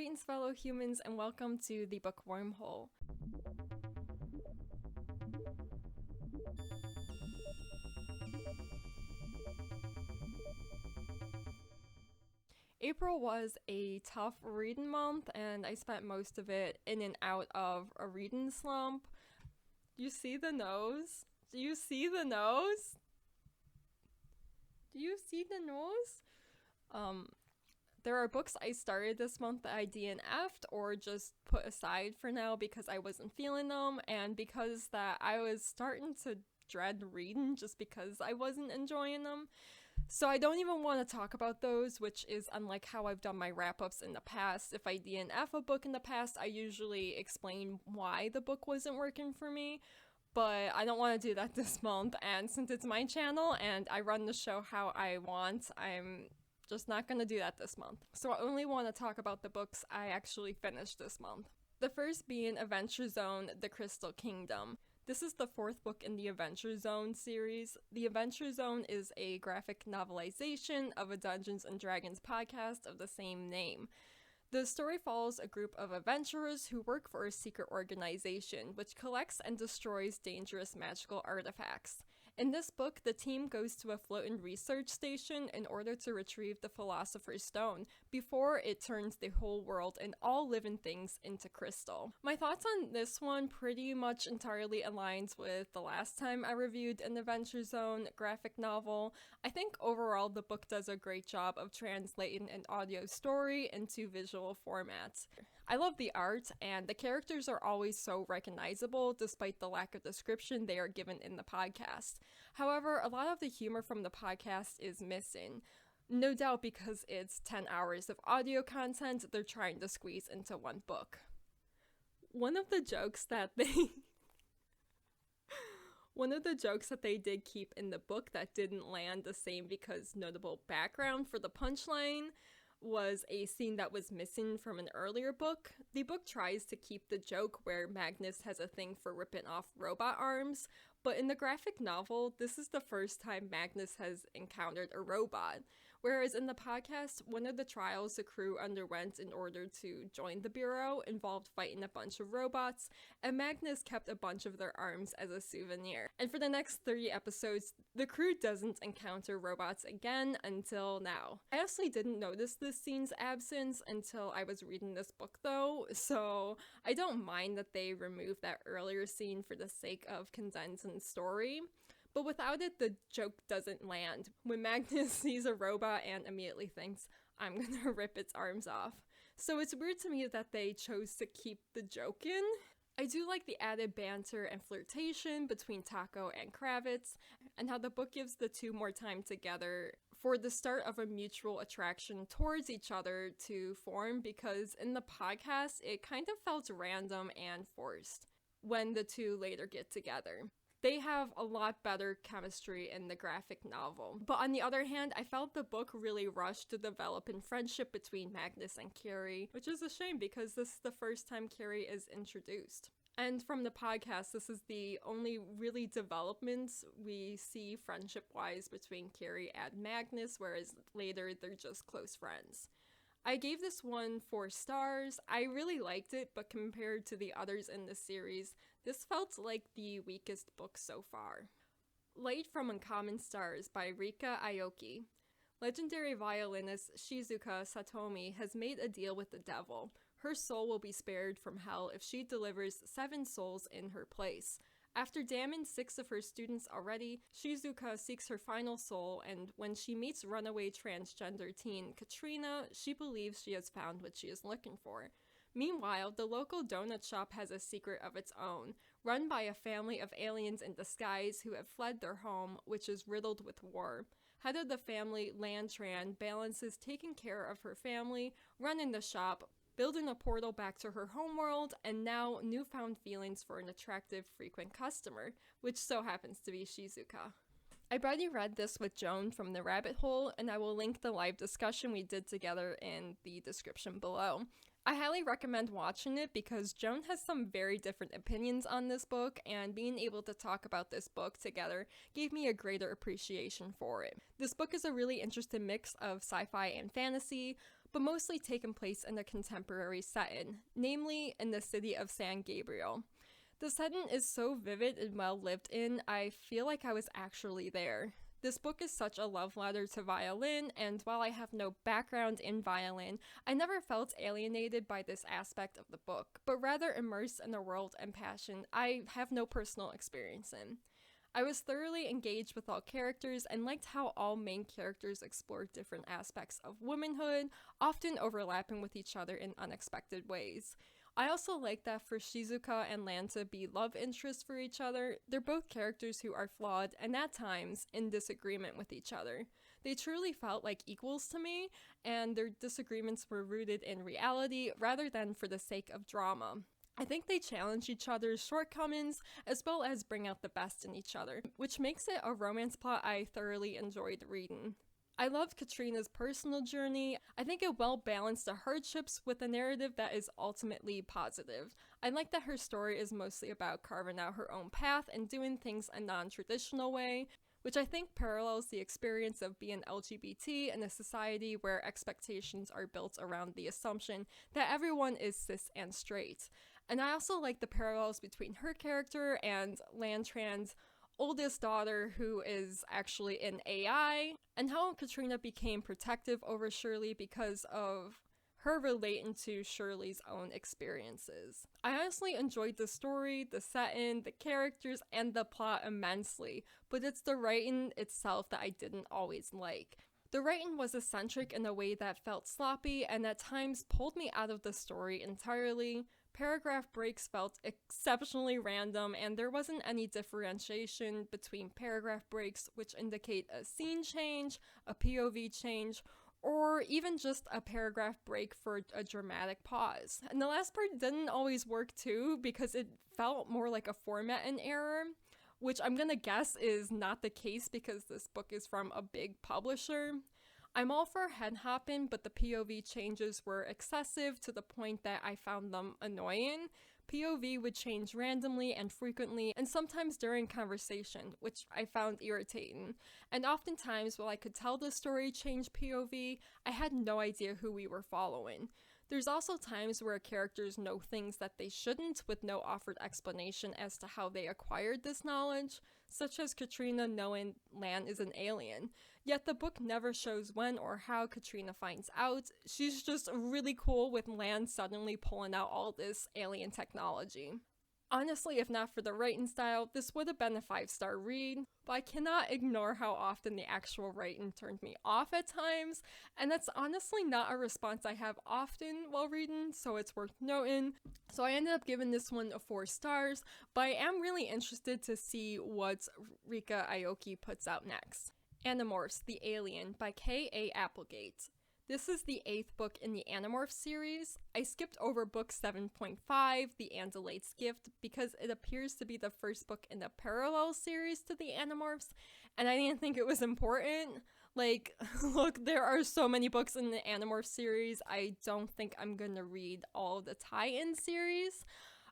greetings, fellow humans, and welcome to the Book Wormhole. April was a tough reading month, and I spent most of it in and out of a reading slump. You see the nose? Do you see the nose? Do you see the nose? There are books I started this month that I DNF'd or just put aside for now because I wasn't feeling them, and because that I was starting to dread reading just because I wasn't enjoying them. So I don't even want to talk about those, which is unlike how I've done my wrap-ups in the past. If I DNF a book in the past, I usually explain why the book wasn't working for me, but I don't want to do that this month, and since it's my channel and I run the show how I want, I'm just not going to do that this month. So I only want to talk about the books I actually finished this month. The first being Adventure Zone: The Crystal Kingdom. This is the fourth book in the Adventure Zone series. The Adventure Zone is a graphic novelization of a Dungeons & Dragons podcast of the same name. The story follows a group of adventurers who work for a secret organization which collects and destroys dangerous magical artifacts. In this book, the team goes to a floating research station in order to retrieve the Philosopher's Stone before it turns the whole world and all living things into crystal. My thoughts on this one pretty much entirely aligns with the last time I reviewed an Adventure Zone graphic novel. I think overall the book does a great job of translating an audio story into visual formats. I love the art, and the characters are always so recognizable despite the lack of description they are given in the podcast. However, a lot of the humor from the podcast is missing. No doubt because it's 10 hours of audio content they're trying to squeeze into one book. One of the jokes that they did keep in the book that didn't land the same because notable background for the punchline was a scene that was missing from an earlier book. The book tries to keep the joke where Magnus has a thing for ripping off robot arms, but in the graphic novel, this is the first time Magnus has encountered a robot. Whereas in the podcast, one of the trials the crew underwent in order to join the Bureau involved fighting a bunch of robots, and Magnus kept a bunch of their arms as a souvenir. And for the next 30 episodes, the crew doesn't encounter robots again until now. I honestly didn't notice this scene's absence until I was reading this book though, so I don't mind that they removed that earlier scene for the sake of condensing story. But without it, the joke doesn't land when Magnus sees a robot and immediately thinks, I'm gonna rip its arms off. So it's weird to me that they chose to keep the joke in. I do like the added banter and flirtation between Taco and Kravitz, and how the book gives the two more time together for the start of a mutual attraction towards each other to form, because in the podcast, it kind of felt random and forced when the two later get together. They have a lot better chemistry in the graphic novel. But on the other hand, I felt the book really rushed to developing friendship between Magnus and Carrie, which is a shame because this is the first time Carrie is introduced. And from the podcast, this is the only really developments we see friendship-wise between Carrie and Magnus, whereas later they're just close friends. I gave this one 4 stars. I really liked it, but compared to the others in the series, this felt like the weakest book so far. Light from Uncommon Stars by Ryka Aoki. Legendary violinist Shizuka Satomi has made a deal with the devil. Her soul will be spared from hell if she delivers 7 souls in her place. After damning 6 of her students already, Shizuka seeks her final soul, and when she meets runaway transgender teen Katrina, she believes she has found what she is looking for. Meanwhile, the local donut shop has a secret of its own, run by a family of aliens in disguise who have fled their home, which is riddled with war. Head of the family, Lantran, balances taking care of her family, running the shop, building a portal back to her homeworld, and now newfound feelings for an attractive frequent customer, which so happens to be Shizuka. I already read this with Joan from the Rabbit Hole, and I will link the live discussion we did together in the description below. I highly recommend watching it because Joan has some very different opinions on this book, and being able to talk about this book together gave me a greater appreciation for it. This book is a really interesting mix of sci-fi and fantasy, but mostly taken place in a contemporary setting, namely in the city of San Gabriel. The setting is so vivid and well lived in, I feel like I was actually there. This book is such a love letter to violin, and while I have no background in violin, I never felt alienated by this aspect of the book, but rather immersed in a world and passion I have no personal experience in. I was thoroughly engaged with all characters and liked how all main characters explored different aspects of womanhood, often overlapping with each other in unexpected ways. I also like that for Shizuka and Lan to be love interests for each other, they're both characters who are flawed and at times in disagreement with each other. They truly felt like equals to me, and their disagreements were rooted in reality rather than for the sake of drama. I think they challenge each other's shortcomings as well as bring out the best in each other, which makes it a romance plot I thoroughly enjoyed reading. I loved Katrina's personal journey. I think it well balanced the hardships with a narrative that is ultimately positive. I like that her story is mostly about carving out her own path and doing things a non-traditional way, which I think parallels the experience of being LGBT in a society where expectations are built around the assumption that everyone is cis and straight. And I also like the parallels between her character and Lantran's oldest daughter, who is actually an AI, and how Katrina became protective over Shelley because of her relating to Shelley's own experiences. I honestly enjoyed the story, the setting, the characters, and the plot immensely, but it's the writing itself that I didn't always like. The writing was eccentric in a way that felt sloppy and at times pulled me out of the story entirely. Paragraph breaks felt exceptionally random, and there wasn't any differentiation between paragraph breaks, which indicate a scene change, a POV change, or even just a paragraph break for a dramatic pause. And the last part didn't always work too, because it felt more like a formatting error, which I'm gonna guess is not the case because this book is from a big publisher. I'm all for head hopping, but the POV changes were excessive to the point that I found them annoying. POV would change randomly and frequently, and sometimes during conversation, which I found irritating. And oftentimes, while I could tell the story changed POV, I had no idea who we were following. There's also times where characters know things that they shouldn't with no offered explanation as to how they acquired this knowledge, such as Katrina knowing Lan is an alien. Yet the book never shows when or how Katrina finds out. She's just really cool with Lan suddenly pulling out all this alien technology. Honestly, if not for the writing style, this would have been a 5-star read, but I cannot ignore how often the actual writing turned me off at times, and that's honestly not a response I have often while reading, so it's worth noting. So I ended up giving this one a 4 stars, but I am really interested to see what Ryka Aoki puts out next. Animorphs, the Alien by K.A. Applegate. This is the 8th book in the Animorphs series. I skipped over book 7.5, The Andalate's Gift, because it appears to be the first book in a parallel series to the Animorphs, and I didn't think it was important. Like, look, there are so many books in the Animorphs series, I don't think I'm gonna read all the tie-in series,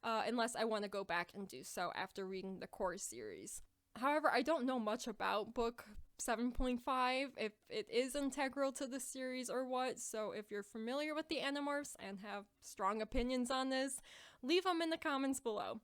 unless I want to go back and do so after reading the core series. However, I don't know much about book 7.5, if it is integral to the series or what, so if you're familiar with the Animorphs and have strong opinions on this, leave them in the comments below.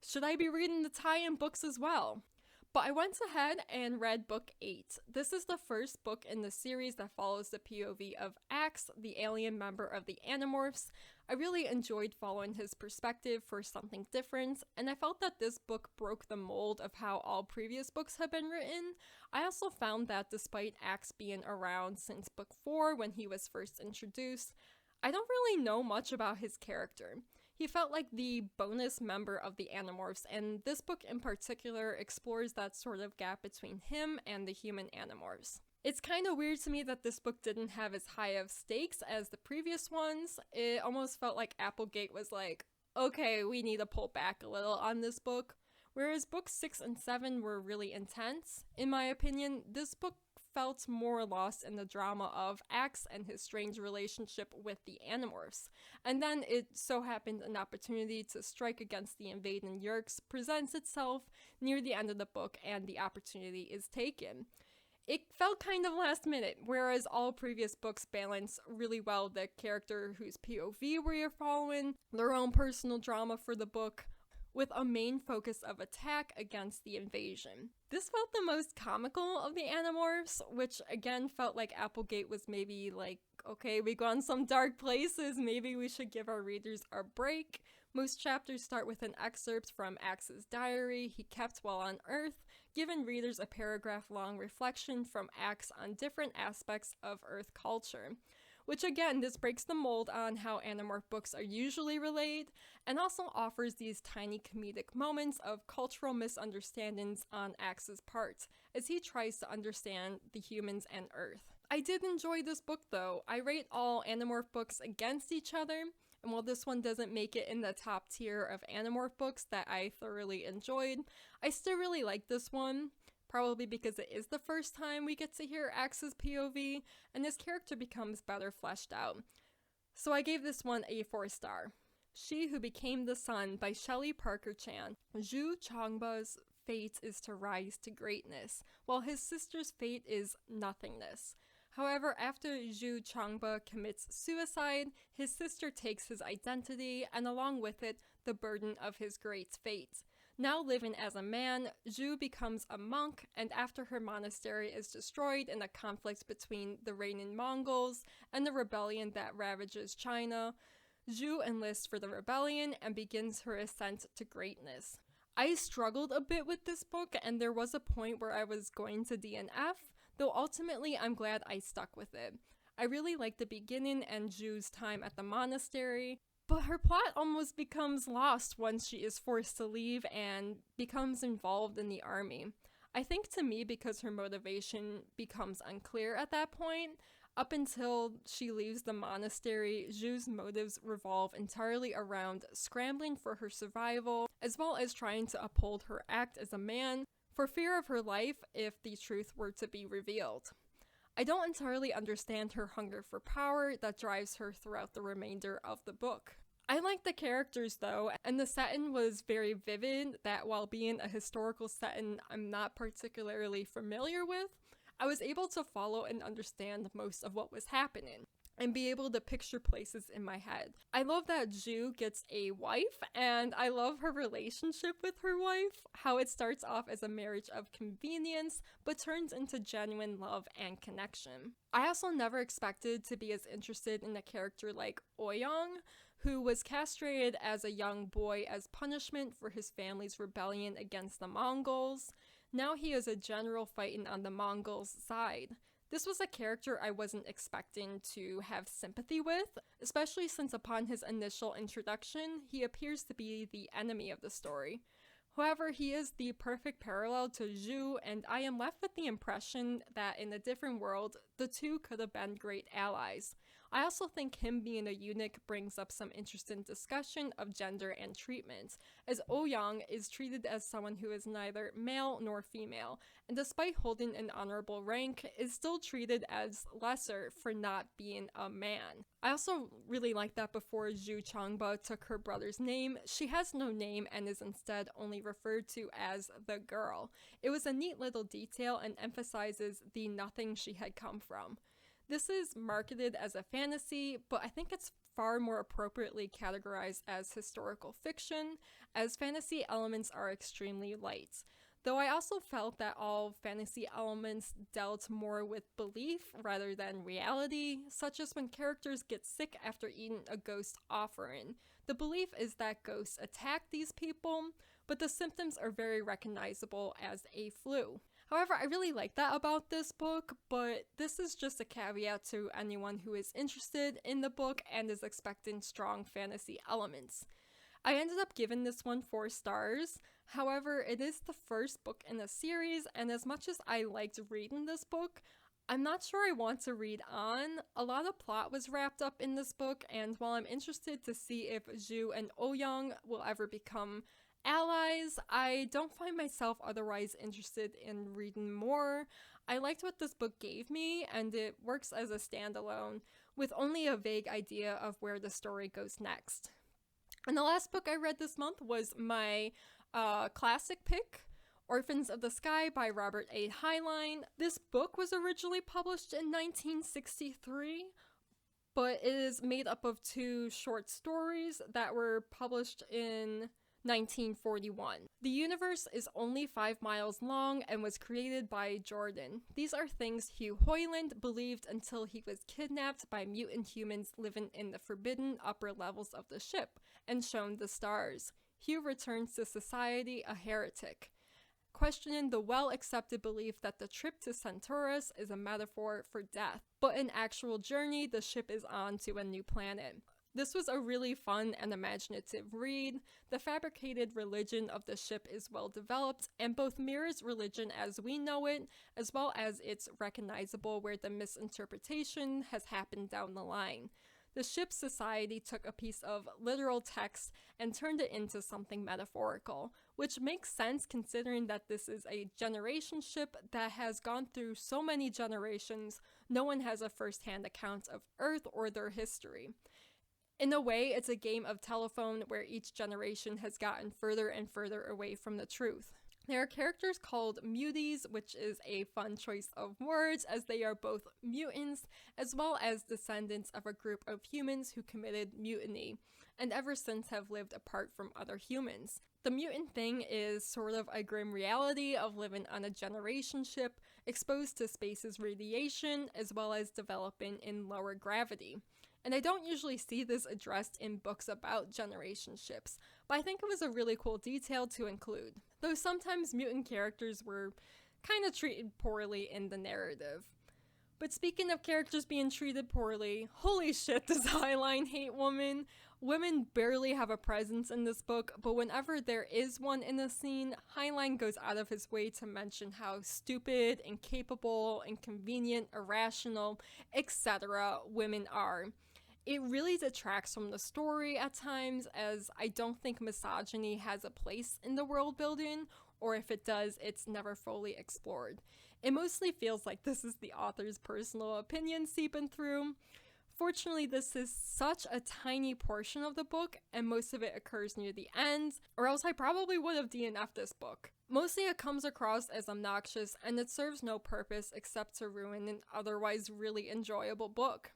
Should I be reading the tie-in books as well? But I went ahead and read book 8. This is the first book in the series that follows the POV of Ax, the alien member of the Animorphs. I really enjoyed following his perspective for something different, and I felt that this book broke the mold of how all previous books have been written. I also found that despite Ax being around since book 4 when he was first introduced, I don't really know much about his character. He felt like the bonus member of the Animorphs, and this book in particular explores that sort of gap between him and the human Animorphs. It's kind of weird to me that this book didn't have as high of stakes as the previous ones. It almost felt like Applegate was like, okay, we need to pull back a little on this book. Whereas books 6 and 7 were really intense, in my opinion, this book felt more lost in the drama of Ax and his strange relationship with the Animorphs. And then it so happened an opportunity to strike against the invading Yeerks presents itself near the end of the book, and the opportunity is taken. It felt kind of last minute, whereas all previous books balance really well the character whose POV we are following, their own personal drama for the book, with a main focus of attack against the invasion. This felt the most comical of the Animorphs, which again felt like Applegate was maybe like, okay, we gone some dark places, maybe we should give our readers a break. Most chapters start with an excerpt from Axe's diary he kept while on Earth, giving readers a paragraph-long reflection from Axe on different aspects of Earth culture. Which again, this breaks the mold on how Animorph books are usually relayed, and also offers these tiny comedic moments of cultural misunderstandings on Axe's part, as he tries to understand the humans and Earth. I did enjoy this book though. I rate all Animorph books against each other, and while this one doesn't make it in the top tier of Animorph books that I thoroughly enjoyed, I still really like this one. Probably because it is the first time we get to hear Axe's POV, and his character becomes better fleshed out. So I gave this one a 4-star. She Who Became the Sun by Shelley Parker-Chan. Zhu Changba's fate is to rise to greatness, while his sister's fate is nothingness. However, after Zhu Changba commits suicide, his sister takes his identity, and along with it, the burden of his great fate. Now living as a man, Zhu becomes a monk, and after her monastery is destroyed in a conflict between the reigning Mongols and the rebellion that ravages China, Zhu enlists for the rebellion and begins her ascent to greatness. I struggled a bit with this book, and there was a point where I was going to DNF, though ultimately I'm glad I stuck with it. I really like the beginning and Zhu's time at the monastery, but her plot almost becomes lost once she is forced to leave and becomes involved in the army. I think to me because her motivation becomes unclear at that point. Up until she leaves the monastery, Zhu's motives revolve entirely around scrambling for her survival, as well as trying to uphold her act as a man, for fear of her life if the truth were to be revealed. I don't entirely understand her hunger for power that drives her throughout the remainder of the book. I like the characters though, and the setting was very vivid that while being a historical setting I'm not particularly familiar with, I was able to follow and understand most of what was happening, and be able to picture places in my head. I love that Zhu gets a wife, and I love her relationship with her wife, how it starts off as a marriage of convenience, but turns into genuine love and connection. I also never expected to be as interested in a character like Ouyang, who was castrated as a young boy as punishment for his family's rebellion against the Mongols. Now he is a general fighting on the Mongols' side. This was a character I wasn't expecting to have sympathy with, especially since upon his initial introduction, he appears to be the enemy of the story. However, he is the perfect parallel to Zhu, and I am left with the impression that in a different world, the two could have been great allies. I also think him being a eunuch brings up some interesting discussion of gender and treatment, as Ouyang is treated as someone who is neither male nor female, and despite holding an honorable rank, is still treated as lesser for not being a man. I also really like that before Zhu Changba took her brother's name, she has no name and is instead only referred to as the girl. It was a neat little detail and emphasizes the nothing she had come from. This is marketed as a fantasy, but I think it's far more appropriately categorized as historical fiction, as fantasy elements are extremely light. Though I also felt that all fantasy elements dealt more with belief rather than reality, such as when characters get sick after eating a ghost offering. The belief is that ghosts attack these people, but the symptoms are very recognizable as a flu. However, I really like that about this book, but this is just a caveat to anyone who is interested in the book and is expecting strong fantasy elements. I ended up giving this one 4 stars. However, it is the first book in a series, and as much as I liked reading this book, I'm not sure I want to read on. A lot of plot was wrapped up in this book, and while I'm interested to see if Zhu and Ouyang will ever become allies, I don't find myself otherwise interested in reading more. I liked what this book gave me, and it works as a standalone, with only a vague idea of where the story goes next. And the last book I read this month was my classic pick, Orphans of the Sky by Robert A. Heinlein. This book was originally published in 1963, but it is made up of 2 short stories that were published in 1941. The universe is only 5 miles long and was created by Jordan. These are things Hugh Hoyland believed until he was kidnapped by mutant humans living in the forbidden upper levels of the ship and shown the stars. Hugh returns to society a heretic, questioning the well-accepted belief that the trip to Centaurus is a metaphor for death, but an actual journey the ship is on to a new planet. This was a really fun and imaginative read. The fabricated religion of the ship is well developed and both mirrors religion as we know it, as well as it's recognizable where the misinterpretation has happened down the line. The ship's society took a piece of literal text and turned it into something metaphorical, which makes sense considering that this is a generation ship that has gone through so many generations. No one has a first-hand account of Earth or their history. In a way, it's a game of telephone where each generation has gotten further and further away from the truth. There are characters called muties, which is a fun choice of words as they are both mutants as well as descendants of a group of humans who committed mutiny and ever since have lived apart from other humans. The mutant thing is sort of a grim reality of living on a generation ship exposed to space's radiation as well as developing in lower gravity. And I don't usually see this addressed in books about generation ships, but I think it was a really cool detail to include, though sometimes mutant characters were kind of treated poorly in the narrative. But speaking of characters being treated poorly, holy shit does Heinlein hate women. Women barely have a presence in this book, but whenever there is one in a scene, Heinlein goes out of his way to mention how stupid, incapable, inconvenient, irrational, etc. women are. It really detracts from the story at times, as I don't think misogyny has a place in the world building, or if it does, it's never fully explored. It mostly feels like this is the author's personal opinion seeping through. Fortunately, this is such a tiny portion of the book, and most of it occurs near the end, or else I probably would have DNF'd this book. Mostly it comes across as obnoxious, and it serves no purpose except to ruin an otherwise really enjoyable book.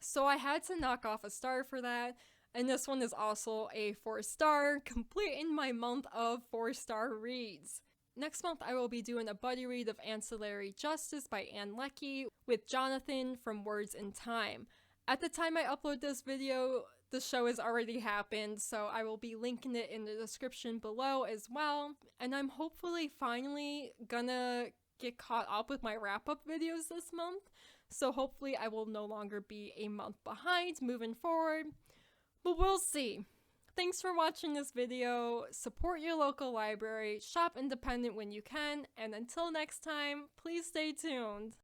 So I had to knock off a star for that, and this one is also a 4-star, completing my month of 4-star reads. Next month I will be doing a buddy read of Ancillary Justice by Ann Leckie with Jonathan from Words in Time. At the time I upload this video, the show has already happened, so I will be linking it in the description below as well, and I'm hopefully finally gonna get caught up with my wrap-up videos this month. So hopefully I will no longer be a month behind moving forward, but we'll see. Thanks for watching this video, support your local library, shop independent when you can, and until next time, please stay tuned.